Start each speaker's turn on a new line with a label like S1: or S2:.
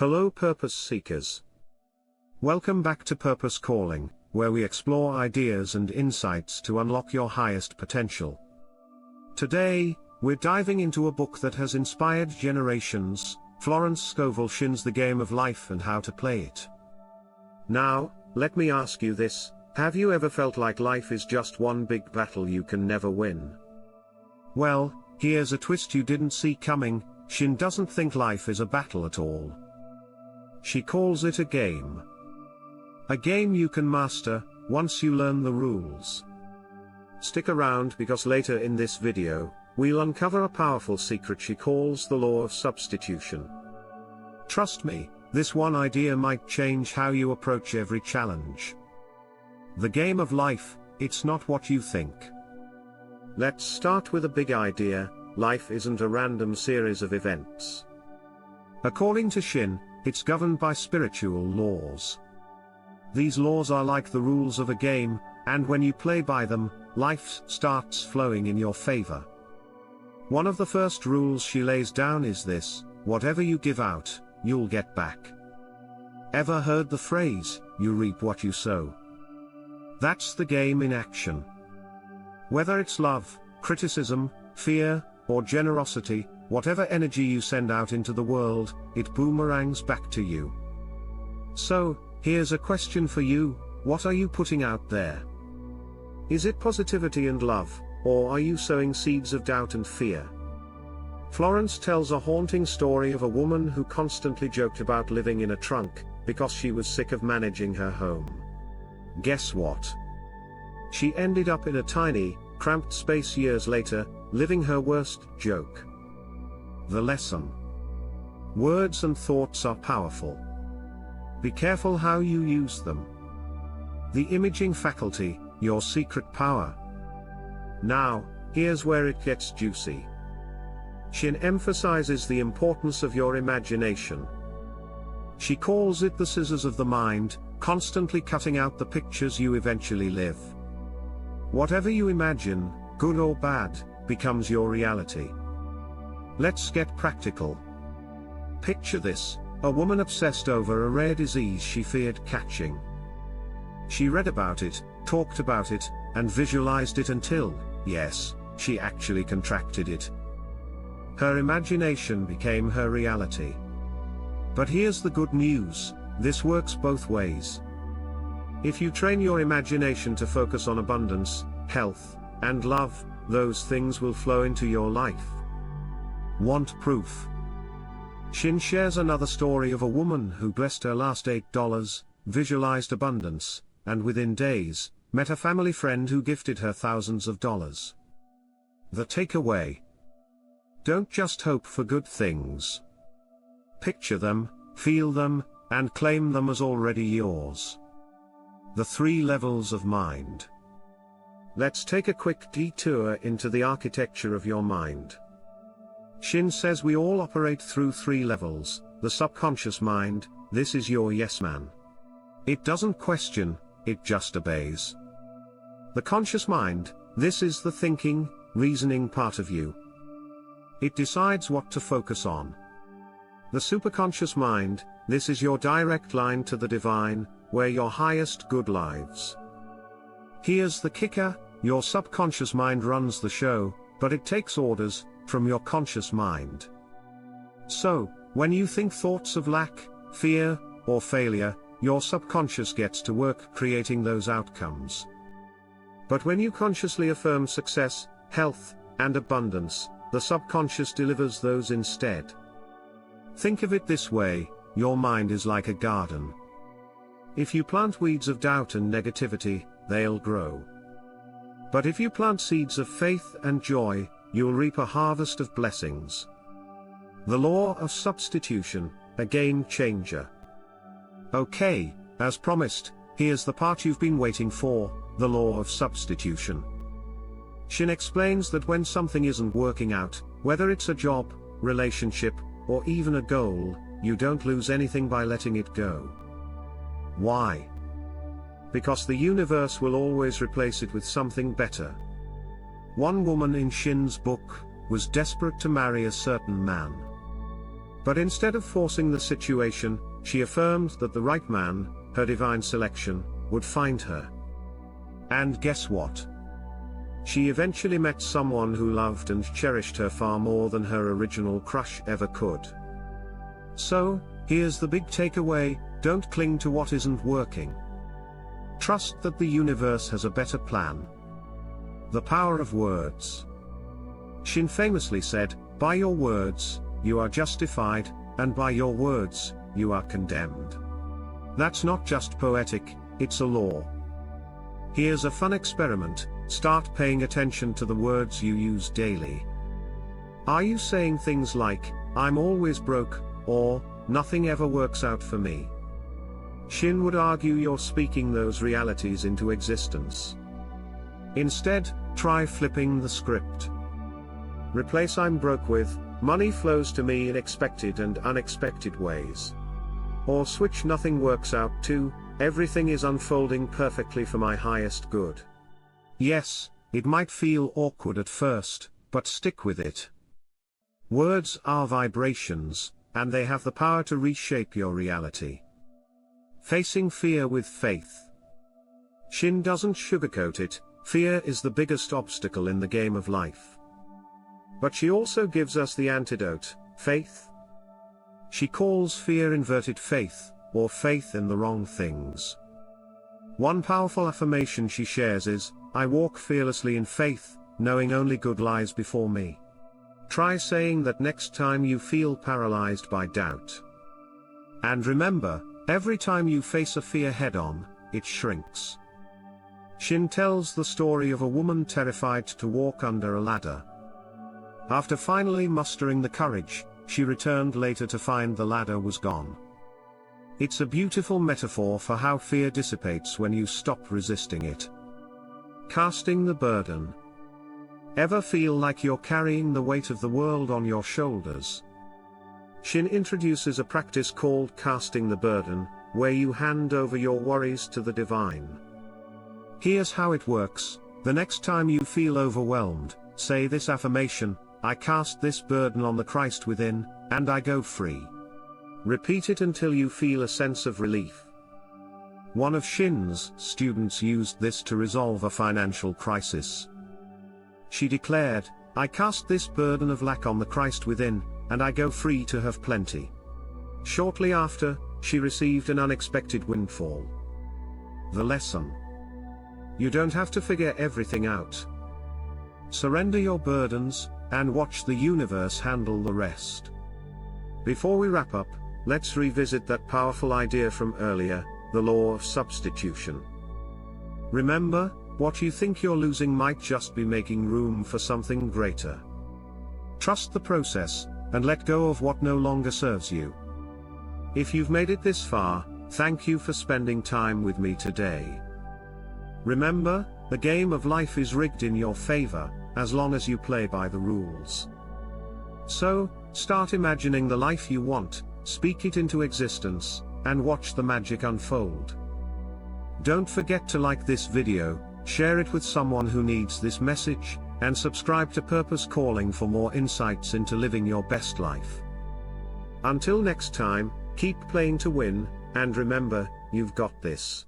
S1: Hello purpose seekers. Welcome back to Purpose Calling, where we explore ideas and insights to unlock your highest potential. Today, we're diving into a book that has inspired generations, Florence Scovel Shinn's The Game of Life and How to Play It. Now, let me ask you this, have you ever felt like life is just one big battle you can never win? Well, here's a twist you didn't see coming. Shinn doesn't think life is a battle at all. She calls it a game. A game you can master, once you learn the rules. Stick around because later in this video, we'll uncover a powerful secret she calls the law of substitution. Trust me, this one idea might change how you approach every challenge. The game of life, it's not what you think. Let's start with a big idea. Life isn't a random series of events. According to Shinn, it's governed by spiritual laws. These laws are like the rules of a game, and when you play by them, life starts flowing in your favor. One of the first rules she lays down is this: whatever you give out, you'll get back. Ever heard the phrase, you reap what you sow? That's the game in action. Whether it's love, criticism, fear, or generosity, whatever energy you send out into the world, it boomerangs back to you. So, here's a question for you: what are you putting out there? Is it positivity and love, or are you sowing seeds of doubt and fear? Florence tells a haunting story of a woman who constantly joked about living in a trunk, because she was sick of managing her home. Guess what? She ended up in a tiny, cramped space years later, living her worst joke. The lesson: words and thoughts are powerful. Be careful how you use them. The imaging faculty, your secret power. Now, here's where it gets juicy. Shinn emphasizes the importance of your imagination. She calls it the scissors of the mind, constantly cutting out the pictures you eventually live. Whatever you imagine, good or bad, becomes your reality. Let's get practical. Picture this: a woman obsessed over a rare disease she feared catching. She read about it, talked about it, and visualized it until, yes, she actually contracted it. Her imagination became her reality. But here's the good news: this works both ways. If you train your imagination to focus on abundance, health, and love, those things will flow into your life. Want proof? Shinn shares another story of a woman who blessed her last $8, visualized abundance, and within days, met a family friend who gifted her thousands of dollars. The takeaway: don't just hope for good things. Picture them, feel them, and claim them as already yours. The 3 levels of mind. Let's take a quick detour into the architecture of your mind. Shinn says we all operate through 3 levels. The subconscious mind, this is your yes man. It doesn't question, it just obeys. The conscious mind, this is the thinking, reasoning part of you. It decides what to focus on. The superconscious mind, this is your direct line to the divine, where your highest good lives. Here's the kicker: your subconscious mind runs the show, but it takes orders from your conscious mind. So, when you think thoughts of lack, fear, or failure, your subconscious gets to work creating those outcomes. But when you consciously affirm success, health, and abundance, the subconscious delivers those instead. Think of it this way: your mind is like a garden. If you plant weeds of doubt and negativity, they'll grow. But if you plant seeds of faith and joy, you'll reap a harvest of blessings. The law of substitution, a game changer. Okay, as promised, here's the part you've been waiting for: the law of substitution. Shinn explains that when something isn't working out, whether it's a job, relationship, or even a goal, you don't lose anything by letting it go. Why? Because the universe will always replace it with something better. One woman in Shinn's book was desperate to marry a certain man. But instead of forcing the situation, she affirmed that the right man, her divine selection, would find her. And guess what? She eventually met someone who loved and cherished her far more than her original crush ever could. So, here's the big takeaway: don't cling to what isn't working. Trust that the universe has a better plan. The power of words. Shinn famously said, "By your words, you are justified, and by your words, you are condemned." That's not just poetic, it's a law. Here's a fun experiment: start paying attention to the words you use daily. Are you saying things like, "I'm always broke," or "nothing ever works out for me"? Shinn would argue you're speaking those realities into existence. Instead, try flipping the script. Replace "I'm broke" with "money flows to me in expected and unexpected ways." Or switch "nothing works out" to "everything is unfolding perfectly for my highest good." Yes, it might feel awkward at first, but stick with it. Words are vibrations, and they have the power to reshape your reality. Facing fear with faith. Shinn doesn't sugarcoat it: fear is the biggest obstacle in the game of life. But she also gives us the antidote: faith. She calls fear inverted faith, or faith in the wrong things. One powerful affirmation she shares is, "I walk fearlessly in faith, knowing only good lies before me." Try saying that next time you feel paralyzed by doubt. And remember, every time you face a fear head-on, it shrinks. Shinn tells the story of a woman terrified to walk under a ladder. After finally mustering the courage, she returned later to find the ladder was gone. It's a beautiful metaphor for how fear dissipates when you stop resisting it. Casting the burden. Ever feel like you're carrying the weight of the world on your shoulders? Shinn introduces a practice called casting the burden, where you hand over your worries to the divine. Here's how it works: the next time you feel overwhelmed, say this affirmation: "I cast this burden on the Christ within, and I go free." Repeat it until you feel a sense of relief. One of Shinn's students used this to resolve a financial crisis. She declared, "I cast this burden of lack on the Christ within, and I go free to have plenty." Shortly after, she received an unexpected windfall. The lesson: you don't have to figure everything out. Surrender your burdens, and watch the universe handle the rest. Before we wrap up, let's revisit that powerful idea from earlier, the law of substitution. Remember, what you think you're losing might just be making room for something greater. Trust the process, and let go of what no longer serves you. If you've made it this far, thank you for spending time with me today. Remember, the game of life is rigged in your favor, as long as you play by the rules. So, start imagining the life you want, speak it into existence, and watch the magic unfold. Don't forget to like this video, share it with someone who needs this message, and subscribe to Purpose Calling for more insights into living your best life. Until next time, keep playing to win, and remember, you've got this.